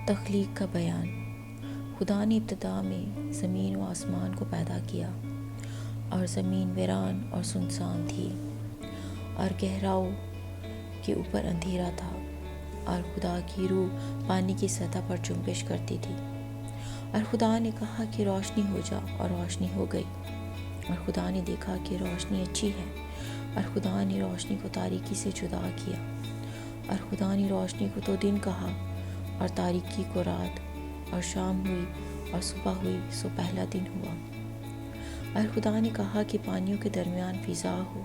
تخلیق کا بیان۔ خدا نے ابتدا میں زمین و آسمان کو پیدا کیا، اور زمین ویران اور سنسان تھی، اور گہراؤں کے اوپر اندھیرا تھا، اور خدا کی روح پانی کی سطح پر جنبش کرتی تھی۔ اور خدا نے کہا کہ روشنی ہو جا، اور روشنی ہو گئی۔ اور خدا نے دیکھا کہ روشنی اچھی ہے، اور خدا نے روشنی کو تاریکی سے جدا کیا۔ اور خدا نے روشنی کو تو دن کہا، اور تاریکی کو رات۔ اور شام ہوئی اور صبح ہوئی، سو پہلا دن ہوا۔ اور خدا نے کہا کہ پانیوں کے درمیان فضا ہو،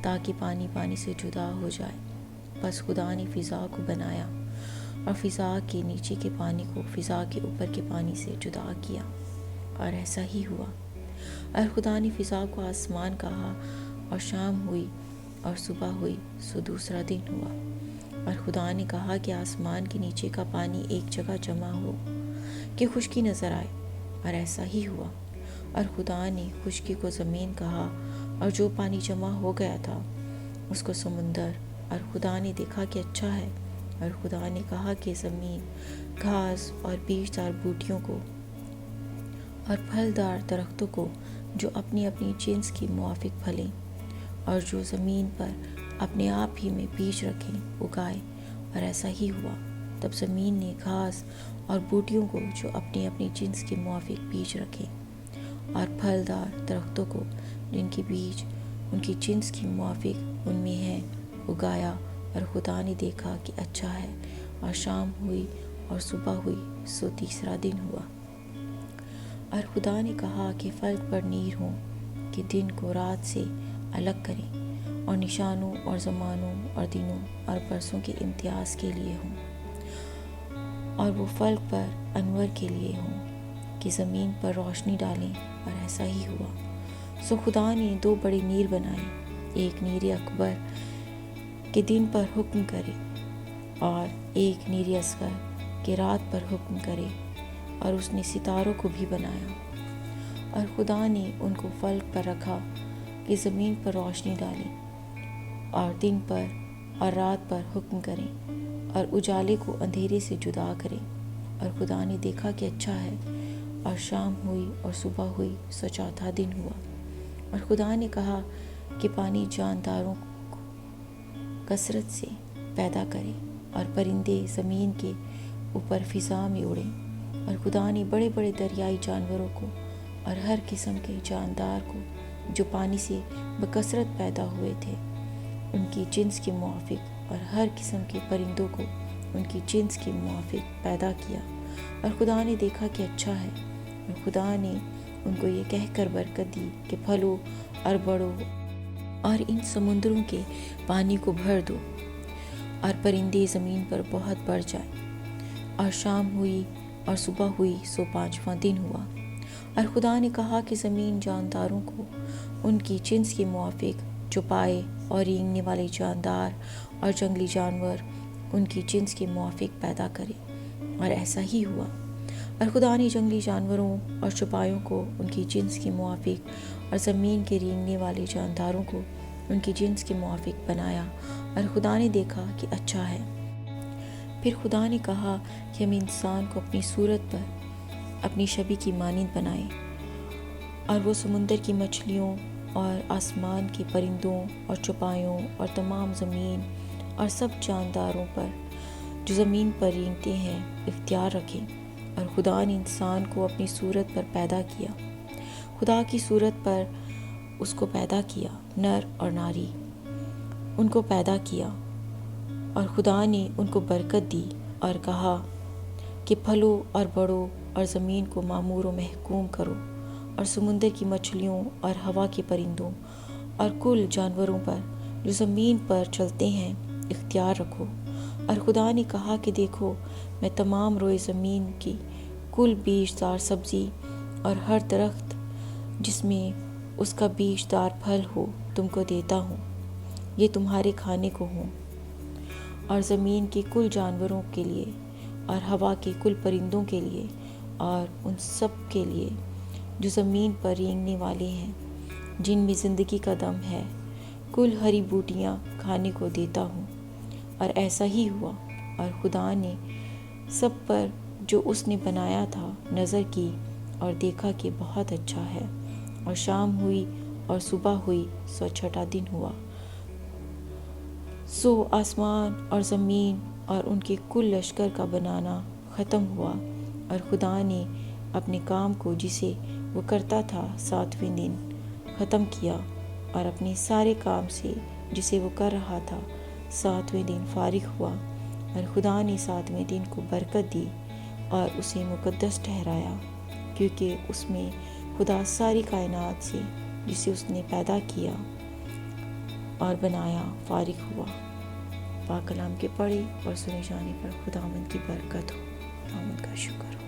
تاکہ پانی پانی سے جدا ہو جائے۔ بس خدا نے فضا کو بنایا، اور فضا کے نیچے کے پانی کو فضا کے اوپر کے پانی سے جدا کیا، اور ایسا ہی ہوا۔ اور خدا نے فضا کو آسمان کہا، اور شام ہوئی اور صبح ہوئی، سو دوسرا دن ہوا۔ اور خدا نے کہا کہ آسمان کے نیچے کا پانی ایک جگہ جمع ہو، کہ خشکی نظر آئے، اور ایسا ہی ہوا۔ اور خدا نے خشکی کو زمین کہا، اور جو پانی جمع ہو گیا تھا اس کو سمندر۔ اور خدا نے دیکھا کہ اچھا ہے۔ اور خدا نے کہا کہ زمین گھاس اور بیجدار بوٹیوں کو اور پھلدار درختوں کو، جو اپنی اپنی جنس کے موافق پھلیں، اور جو زمین پر اپنے آپ ہی میں بیج رکھیں، اگائے، اور ایسا ہی ہوا۔ تب زمین نے گھاس اور بوٹیوں کو، جو اپنی اپنی جنس کے موافق بیج رکھیں، اور پھلدار درختوں کو، جن کے بیج ان کی جنس کے موافق ان میں ہیں، اگایا۔ اور خدا نے دیکھا کہ اچھا ہے۔ اور شام ہوئی اور صبح ہوئی، سو تیسرا دن ہوا۔ اور خدا نے کہا کہ فلک پر نیر ہوں، کہ دن کو رات سے الگ کریں، اور نشانوں اور زمانوں اور دنوں اور برسوں کے امتیاز کے لیے ہوں، اور وہ فلک پر انور کے لیے ہوں، کہ زمین پر روشنی ڈالیں۔ اور ایسا ہی ہوا۔ سو خدا نے دو بڑے نیر بنائے، ایک نیر اکبر کہ دن پر حکم کرے، اور ایک نیر اصغر کہ رات پر حکم کرے۔ اور اس نے ستاروں کو بھی بنایا۔ اور خدا نے ان کو فلک پر رکھا کہ زمین پر روشنی ڈالیں، اور دن پر اور رات پر حکم کریں، اور اجالے کو اندھیرے سے جدا کریں۔ اور خدا نے دیکھا کہ اچھا ہے۔ اور شام ہوئی اور صبح ہوئی، سو چوتھا دن ہوا۔ اور خدا نے کہا کہ پانی جانداروں کو کثرت سے پیدا کرے، اور پرندے زمین کے اوپر فضا میں اڑیں۔ اور خدا نے بڑے بڑے دریائی جانوروں کو، اور ہر قسم کے جاندار کو، جو پانی سے بکثرت پیدا ہوئے تھے، ان کی جنس کے موافق، اور ہر قسم کے پرندوں کو ان کی جنس کے موافق پیدا کیا۔ اور خدا نے دیکھا کہ اچھا ہے۔ اور خدا نے ان کو یہ کہہ کر برکت دی کہ پھلو اور بڑھو، اور ان سمندروں کے پانی کو بھر دو، اور پرندے زمین پر بہت بڑھ جائیں۔ اور شام ہوئی اور صبح ہوئی، سو پانچواں دن ہوا۔ اور خدا نے کہا کہ زمین جانداروں کو ان کی جنس کے موافق، جو پائے اور رینگنے والے جاندار اور جنگلی جانور، ان کی جنس کے موافق پیدا کرے۔ اور ایسا ہی ہوا۔ اور خدا نے جنگلی جانوروں اور چوپایوں کو ان کی جنس کے موافق، اور زمین کے رینگنے والے جانداروں کو ان کی جنس کے موافق بنایا۔ اور خدا نے دیکھا کہ اچھا ہے۔ پھر خدا نے کہا کہ ہم انسان کو اپنی صورت پر اپنی شبیہ کی مانند بنائیں، اور وہ سمندر کی مچھلیوں اور آسمان کے پرندوں اور چوپایوں اور تمام زمین اور سب جانداروں پر، جو زمین پر رینگتے ہیں، اختیار رکھیں۔ اور خدا نے انسان کو اپنی صورت پر پیدا کیا، خدا کی صورت پر اس کو پیدا کیا، نر اور ناری ان کو پیدا کیا۔ اور خدا نے ان کو برکت دی، اور کہا کہ پھلو اور بڑھو، اور زمین کو معمور و محکوم کرو، اور سمندر کی مچھلیوں اور ہوا کے پرندوں اور کل جانوروں پر، جو زمین پر چلتے ہیں، اختیار رکھو۔ اور خدا نے کہا کہ دیکھو، میں تمام روئے زمین کی کل بیج دار سبزی اور ہر درخت جس میں اس کا بیج دار پھل ہو تم کو دیتا ہوں، یہ تمہارے کھانے کو ہوں۔ اور زمین کے کل جانوروں کے لیے، اور ہوا کے کل پرندوں کے لیے، اور ان سب کے لیے جو زمین پر رینگنے والے ہیں، جن میں زندگی کا دم ہے، کل ہری بوٹیاں کھانے کو دیتا ہوں۔ اور ایسا ہی ہوا۔ اور خدا نے سب پر جو اس نے بنایا تھا نظر کی اور دیکھا کہ بہت اچھا ہے، اور شام ہوئی اور صبح ہوئی، سو چھٹا دن ہوا۔ سو آسمان اور زمین اور ان کے کل لشکر کا بنانا ختم ہوا، اور خدا نے اپنے کام کو جسے وہ کرتا تھا 7ویں دن ختم کیا، اور اپنے سارے کام سے جسے وہ کر رہا تھا 7ویں دن فارغ ہوا۔ اور خدا نے 7ویں دن کو برکت دی اور اسے مقدس ٹھہرایا، کیونکہ اس میں خدا ساری کائنات سے جسے اس نے پیدا کیا اور بنایا فارغ ہوا۔ پاک کلام کے پڑھے اور سنے جانے پر خداوند کی برکت ہو، خداوند کا شکر ہو۔